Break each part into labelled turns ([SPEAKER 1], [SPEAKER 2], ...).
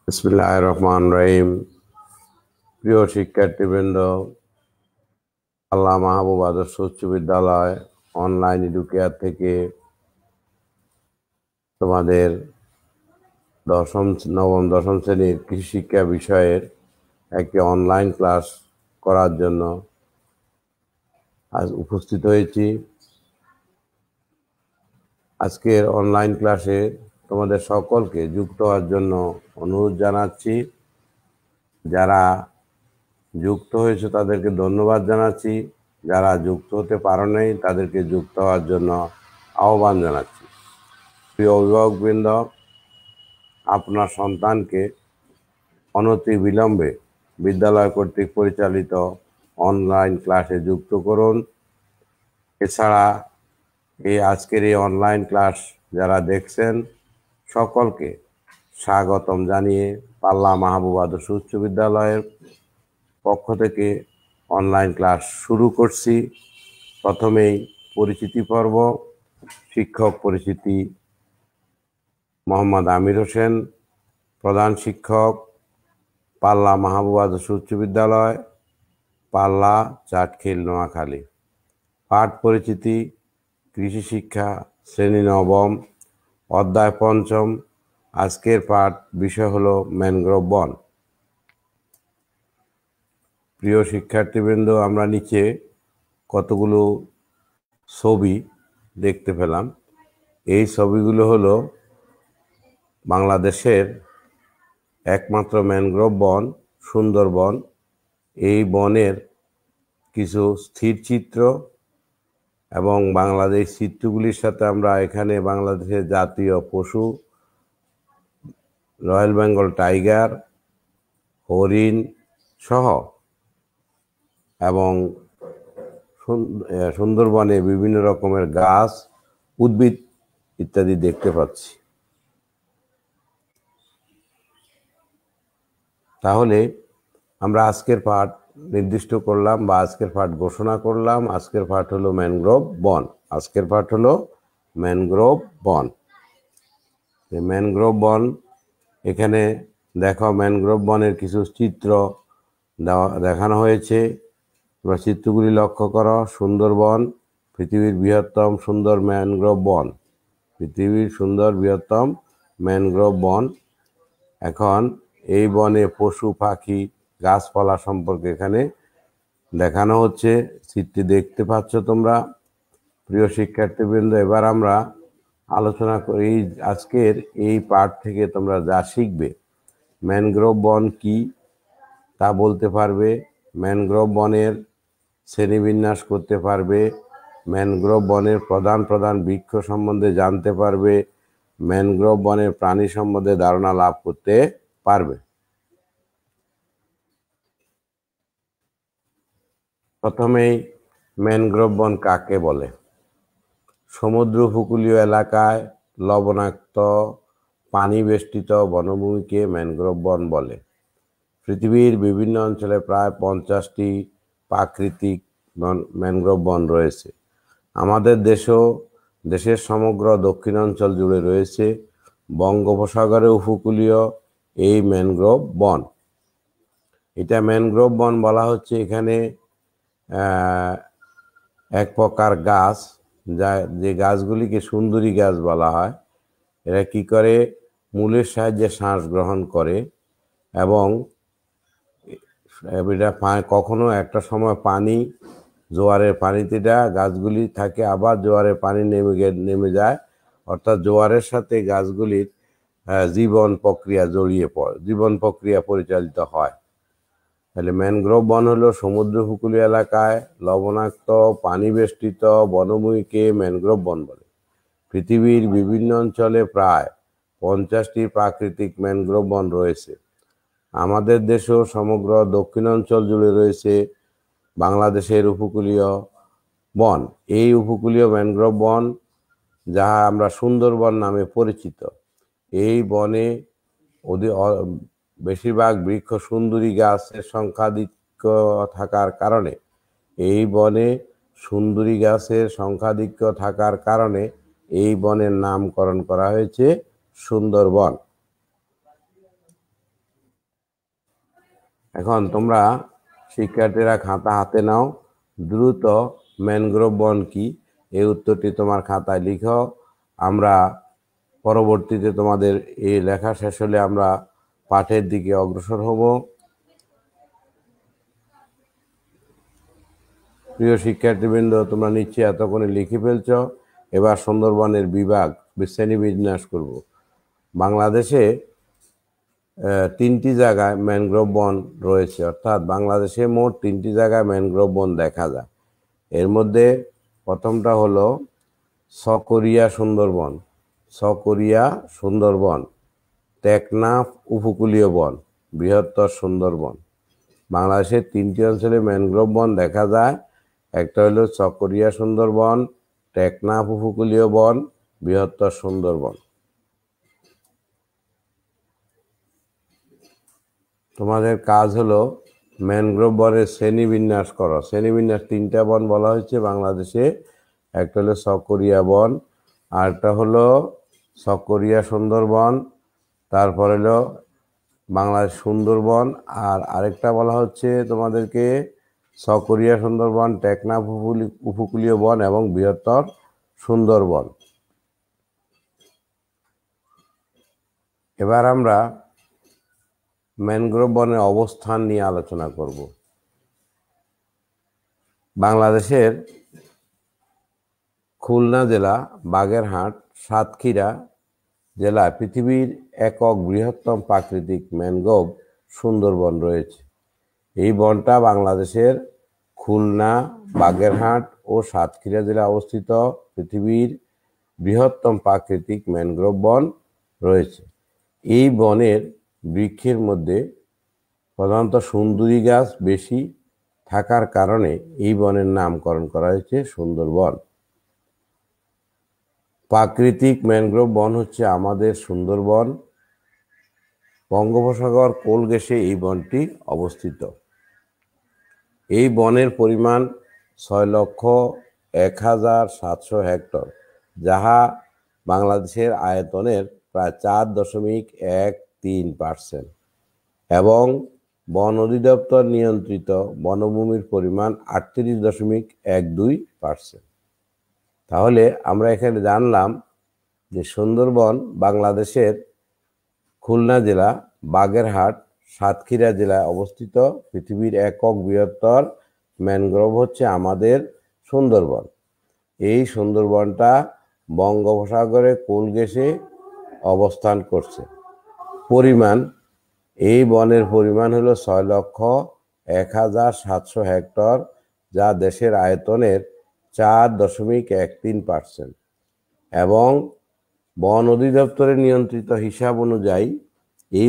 [SPEAKER 1] বিসমিল্লাহির রহমানির রহিম। প্রিয় শিক্ষার্থীবৃন্দ, আল্লাহ মাহবুব আদর্শ উচ্চ বিদ্যালয় অনলাইন এডুকেয়ার থেকে তোমাদের নবম দশম শ্রেণীর কৃষি শিক্ষা বিষয়ের একটি অনলাইন ক্লাস করার জন্য আজ উপস্থিত হয়েছি। আজকের অনলাইন ক্লাসে তোমাদের সকলকে যুক্ত হওয়ার জন্য অনুরোধ জানাচ্ছি। যারা যুক্ত হয়েছে তাদেরকে ধন্যবাদ জানাচ্ছি, যারা যুক্ত হতে পারো নাই তাদেরকে যুক্ত হওয়ার জন্য আহ্বান জানাচ্ছি। প্রিয় অভিভাবকবৃন্দ, আপনার সন্তানকে অনতি বিলম্বে বিদ্যালয় কর্তৃক পরিচালিত অনলাইন ক্লাসে যুক্ত করুন। এছাড়া আজকের এই অনলাইন ক্লাস যারা দেখছেন সকলকে স্বাগতম জানিয়ে পাল্লা মাহবুব আদর্শ উচ্চ বিদ্যালয়ের পক্ষ থেকে অনলাইন ক্লাস শুরু করছি। প্রথমেই পরিচিতি পর্ব। শিক্ষক পরিচিতি: মোহাম্মদ আমির হোসেন, প্রধান শিক্ষক, পাল্লা মাহবুব আদর্শ উচ্চ বিদ্যালয়, পাল্লা, চাটখিল, নোয়াখালী। পাঠ পরিচিতি: কৃষি শিক্ষা, শ্রেণী নবম, অধ্যায় পঞ্চম। আজকের পাঠ বিষয় হলো ম্যানগ্রোভ বন। প্রিয় শিক্ষার্থীবৃন্দ, আমরা নিচে কতগুলো ছবি দেখতে পেলাম। এই ছবিগুলো হলো বাংলাদেশের একমাত্র ম্যানগ্রোভ বন সুন্দরবন। এই বনের কিছু স্থির চিত্র এবং বাংলাদেশ চিত্রগুলির সাথে আমরা এখানে বাংলাদেশের জাতীয় পশু রয়্যাল বেঙ্গল টাইগার, হরিণ সহ এবং সুন্দরবনে বিভিন্ন রকমের গাছ, উদ্ভিদ ইত্যাদি দেখতে পাচ্ছি। তাহলে আমরা আজকের পাঠ নির্দিষ্ট করলাম বা আজকের পাঠ ঘোষণা করলাম। আজকের পাঠ হলো ম্যানগ্রোভ বন। আজকের পাঠ হলো ম্যানগ্রোভ বন। ম্যানগ্রোভ বন, এখানে দেখো ম্যানগ্রোভ বনের কিছু চিত্র দেখানো হয়েছে। তোমরা চিত্রগুলি লক্ষ্য করো। সুন্দরবন পৃথিবীর বৃহত্তম সুন্দর ম্যানগ্রোভ বন। পৃথিবীর সুন্দর বৃহত্তম ম্যানগ্রোভ বন। এখন এই বনে পশু পাখি গাছপালা সম্পর্কে এখানে দেখানো হচ্ছে। চিত্রটি দেখতে পাচ্ছ তোমরা। প্রিয় শিক্ষার্থীবৃন্দ, এবার আমরা আলোচনা করি আজকের এই পাঠ থেকে তোমরা যা শিখবে। ম্যানগ্রোভ বন কি তা বলতে পারবে, ম্যানগ্রোভ বনের শ্রেণীবিন্যাস করতে পারবে, ম্যানগ্রোভ বনের প্রধান প্রধান বৃক্ষ সম্বন্ধে জানতে পারবে, ম্যানগ্রোভ বনের প্রাণী সম্বন্ধে ধারণা লাভ করতে পারবে। প্রথমেই ম্যানগ্রোভ বন কাকে বলে? সমুদ্র উপকূলীয় এলাকায় লবণাক্ত পানি বেষ্টিত বনভূমিকে ম্যানগ্রোভ বন বলে। পৃথিবীর বিভিন্ন অঞ্চলে প্রায় 50টি প্রাকৃতিক ম্যানগ্রোভ বন রয়েছে। আমাদের দেশের সমগ্র দক্ষিণাঞ্চল জুড়ে রয়েছে বঙ্গোপসাগরের উপকূলীয় এই ম্যানগ্রোভ বন। এটা ম্যানগ্রোভ বন বলা হচ্ছে এখানে এক প্রকার গাছ, যে গাছগুলিকে সুন্দরী গাছ বলা হয়। এরা কি করে? মূলের সাহায্যে শ্বাস গ্রহণ করে এবং এটা কখনো একটা সময় জোয়ারের পানিতে গাছগুলি থাকে, আবার জোয়ারের পানি নেমে যায়। অর্থাৎ জোয়ারের সাথে গাছগুলির জীবন প্রক্রিয়া পরিচালিত হয়। তাহলে ম্যানগ্রোভ বন হলো সমুদ্র উপকূলীয় এলাকায় লবণাক্ত পানি বেষ্টিত বনভূমিকে ম্যানগ্রোভ বন বলে। পৃথিবীর বিভিন্ন অঞ্চলে প্রায় 50টি প্রাকৃতিক ম্যানগ্রোভ বন রয়েছে। আমাদের দেশেও সমগ্র দক্ষিণাঞ্চল জুড়ে রয়েছে বাংলাদেশের উপকূলীয় বন। এই উপকূলীয় ম্যানগ্রোভ বন, যাহা আমরা সুন্দরবন নামে পরিচিত, এই বনে বেশিরভাগ বৃক্ষ সুন্দরী গাছের সংখ্যাধিক্য থাকার কারণে এই বনে সুন্দরী গাছের সংখ্যাধিক্য থাকার কারণে এই বনের নামকরণ করা হয়েছে সুন্দরবন। এখন তোমরা শিক্ষার্থীরা খাতা হাতে নাও, দ্রুত ম্যানগ্রোভ বন কি এই উত্তরটি তোমার খাতায় লিখো। আমরা পরবর্তীতে তোমাদের এই লেখা শেষ হলে আমরা পাঠের দিকে অগ্রসর হব। প্রিয় শিক্ষার্থীবৃন্দ, তোমরা নিশ্চয়ই এতক্ষণে লিখে ফেলছ। এবার সুন্দরবনের বিভাগ শ্রেণী বিন্যাস করব। বাংলাদেশে 3টি জায়গায় ম্যানগ্রোভ বন রয়েছে, অর্থাৎ বাংলাদেশে মোট 3টি জায়গায় ম্যানগ্রোভ বন দেখা যায়। এর মধ্যে প্রথমটা হলো সকরিয়া সুন্দরবন, সকরিয়া সুন্দরবন, টেকনাফ উপকূলীয় বন, বৃহত্তর সুন্দরবন। বাংলাদেশের 3টি অঞ্চলে ম্যানগ্রোভ বন দেখা যায়। একটা হলো সকরিয়া সুন্দরবন, টেকনাফ উপকূলীয় বন, বৃহত্তর সুন্দরবন। তোমাদের কাজ হলো ম্যানগ্রোভ বনের শ্রেণীবিন্যাস করো। শ্রেণীবিন্যাস 3টা বন বলা হয়েছে বাংলাদেশে। একটা হলো সকরিয়া বন, আরেকটা হলো সকরিয়া সুন্দরবন, তারপর হলো বাংলাদেশ সুন্দরবন, আর আরেকটা বলা হচ্ছে তোমাদেরকে সকরিয়া সুন্দরবন, টেকনাফ উপকূলীয় বন এবং বৃহত্তর সুন্দরবন। এবার আমরা ম্যানগ্রোভ বনের অবস্থান নিয়ে আলোচনা করব। বাংলাদেশের খুলনা জেলা, বাগেরহাট, সাতক্ষীরা জেলায় পৃথিবীর একক বৃহত্তম প্রাকৃতিক ম্যানগ্রোভ সুন্দরবন রয়েছে। এই বনটা বাংলাদেশের খুলনা, বাগেরহাট ও সাতক্ষীরা জেলায় অবস্থিত পৃথিবীর বৃহত্তম প্রাকৃতিক ম্যানগ্রোভ বন রয়েছে। এই বনের বৃক্ষের মধ্যে প্রধানত সুন্দরী গাছ বেশি থাকার কারণে এই বনের নামকরণ করা হয়েছে সুন্দরবন। প্রাকৃতিক ম্যানগ্রোভ বন হচ্ছে আমাদের সুন্দরবন। বঙ্গোপসাগর কোল ঘেঁষে এই বনটি অবস্থিত। এই বনের পরিমাণ 6,01,700 হেক্টর, যাহা বাংলাদেশের আয়তনের প্রায় 4.13%, এবং বন অধিদপ্তর নিয়ন্ত্রিত বনভূমির পরিমাণ 38.12%। তাহলে আমরা এখানে জানলাম যে সুন্দরবন বাংলাদেশের খুলনা জেলা, বাগেরহাট, সাতক্ষীরা জেলায় অবস্থিত পৃথিবীর একক বৃহত্তর ম্যানগ্রোভ হচ্ছে আমাদের সুন্দরবন। এই সুন্দরবনটা বঙ্গোপসাগরে কোল ঘেঁষে অবস্থান করছে। পরিমাণ, এই বনের পরিমাণ হলো 6,01,700 হেক্টর, যা দেশের আয়তনের 4.13%, এবং বন অধিদপ্তরের নিয়ন্ত্রিত হিসাব অনুযায়ী এই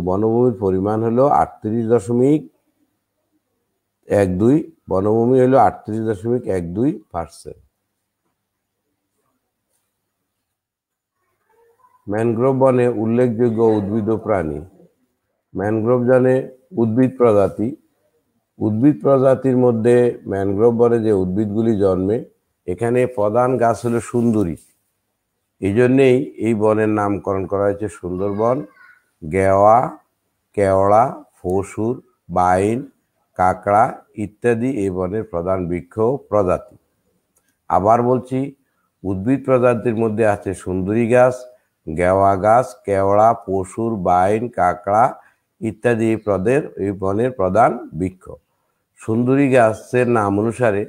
[SPEAKER 1] বনভূমির পরিমাণ হলো 38.12, বনভূমি হলো 38.12%। ম্যানগ্রোভ বনে উল্লেখযোগ্য উদ্ভিদ ও প্রাণী। ম্যানগ্রোভ বনে উদ্ভিদ প্রজাতির মধ্যে ম্যানগ্রোভ বনে যে উদ্ভিদগুলি জন্মে, এখানে প্রধান গাছ হলো সুন্দরী। এই জন্যেই এই বনের নামকরণ করা হয়েছে সুন্দরবন। গেওয়া, কেওড়া, ফসুর, বাইন, কাকড়া ইত্যাদি এই বনের প্রধান বৃক্ষ প্রজাতি। আবার বলছি, উদ্ভিদ প্রজাতির মধ্যে আছে সুন্দরী গাছ, গেওয়া গাছ, কেওড়া, পশুর, বাইন, কাকড়া ইত্যাদি এই বনের প্রধান বৃক্ষ। সুন্দরী গাছের নাম অনুসারে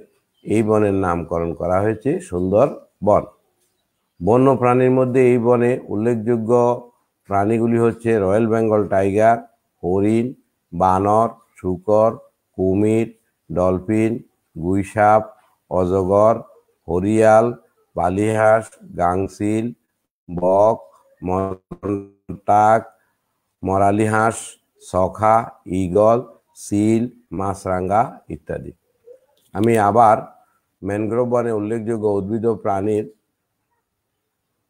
[SPEAKER 1] এই বনের নামকরণ করা হয়েছে সুন্দরবন। বন্য প্রাণীর মধ্যে এই বনে উল্লেখযোগ্য প্রাণীগুলি হচ্ছে রয়্যাল বেঙ্গল টাইগার, হরিণ, বানর, শূকর, কুমির, ডলফিন, গুইসাপ, অজগর, হরিয়াল, বালিহাঁস, গাংচিল, বক, মন্টাক, মরালি হাঁস, সখা, ঈগল, সিল, মাছরাঙা ইত্যাদি। আমি আবার ম্যানগ্রোভ বনে উল্লেখযোগ্য উদ্ভিদ ও প্রাণীর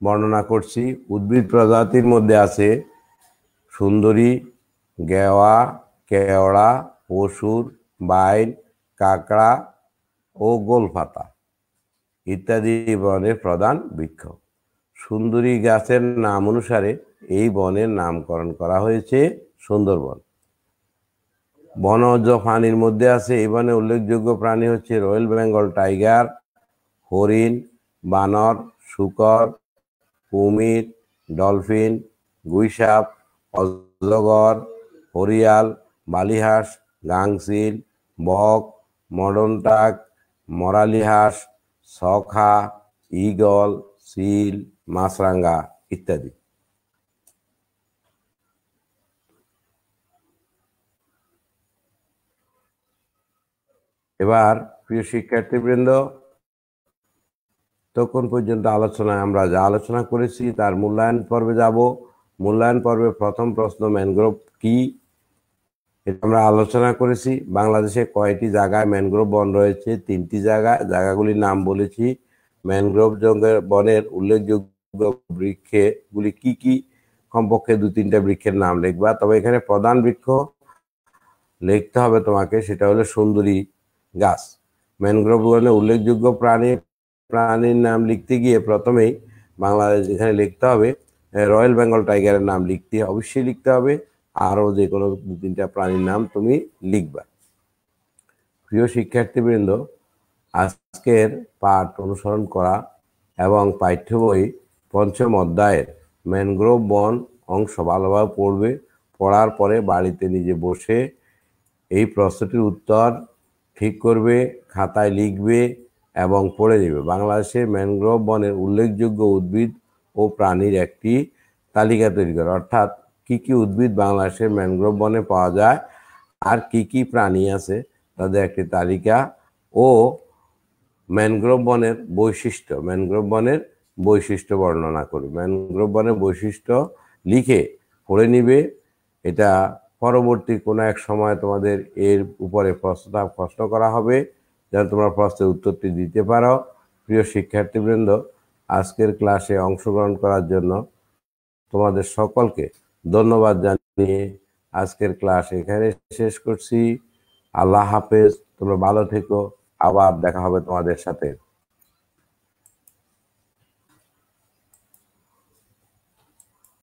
[SPEAKER 1] বর্ণনা করছি। উদ্ভিদ প্রজাতির মধ্যে আছে সুন্দরী, গেওয়া, কেওড়া, পশুর, বাইন, কাকড়া ও গোলপাতা ইত্যাদি বনের প্রধান বৃক্ষ। সুন্দরী গাছের নাম অনুসারে এই বনের নামকরণ করা হয়েছে সুন্দরবন। বনজ প্রাণীর মধ্যে আছে এই বনে উল্লেখযোগ্য প্রাণী হচ্ছে রয়্যাল বেঙ্গল টাইগার, হরিণ, বানর, শূকর, কুমির, ডলফিন, গুইসাপ, অজগর, হরিয়াল, বালিহাঁস, গাংচিল, বক, মডর্ন টাক, মরালি হাঁস, শখা, ঈগল, চিল, মাছরাঙা ইত্যাদি। এবার প্রিয় শিক্ষার্থীবৃন্দ, তখন পর্যন্ত আলোচনায় আমরা যা আলোচনা করেছি তার মূল্যায়ন পর্বে যাব। মূল্যায়ন পর্বে প্রথম প্রশ্ন, ম্যানগ্রোভ কি? এটা আমরা আলোচনা করেছি। বাংলাদেশে কয়টি জায়গায় ম্যানগ্রোভ বন রয়েছে? 3টি জায়গাগুলির নাম বলেছি। ম্যানগ্রোভ বনের উল্লেখযোগ্য বৃক্ষগুলি কি কি? কমপক্ষে 2-3টা বৃক্ষের নাম লিখবা। তবে এখানে প্রধান বৃক্ষ লিখতে হবে তোমাকে, সেটা হলো সুন্দরী গাছ। ম্যানগ্রোভ বনে উল্লেখযোগ্য প্রাণীর নাম লিখতে গিয়ে প্রথমেই বাংলাদেশ এখানে লিখতে হবে, রয়্যাল বেঙ্গল টাইগারের নাম অবশ্যই লিখতে হবে। আরও যে কোনো 2-3টা প্রাণীর নাম তুমি লিখবা। প্রিয় শিক্ষার্থীবৃন্দ, আজকের পাঠ অনুসরণ করা এবং পাঠ্য বই পঞ্চম অধ্যায়ের ম্যানগ্রোভ বন অংশ ভালোভাবে পড়বে। পড়ার পরে বাড়িতে নিজে বসে এই প্রশ্নটির উত্তর ঠিক করবে, খাতায় লিখবে এবং পড়ে নেবে। বাংলাদেশের ম্যানগ্রোভ বনের উল্লেখযোগ্য উদ্ভিদ ও প্রাণীর একটি তালিকা তৈরি করে, অর্থাৎ কি কি উদ্ভিদ বাংলাদেশের ম্যানগ্রোভ বনে পাওয়া যায় আর কি কি প্রাণী আছে তাদের একটি তালিকা ও ম্যানগ্রোভ বনের বৈশিষ্ট্য বর্ণনা করবে। ম্যানগ্রোভ বনের বৈশিষ্ট্য লিখে পড়ে নিবে। এটা পরবর্তী কোনো এক সময় তোমাদের এর উপরে প্রশ্ন করা হবে, যেন তোমরা প্রশ্নের উত্তরটি দিতে পারো। প্রিয় শিক্ষার্থীবৃন্দ, আজকের ক্লাসে অংশগ্রহণ করার জন্য তোমাদের সকলকে ধন্যবাদ জানিয়ে আজকের ক্লাস এখানে শেষ করছি। আল্লাহ হাফেজ, তোমরা ভালো থেকো, আবার দেখা হবে তোমাদের সাথে।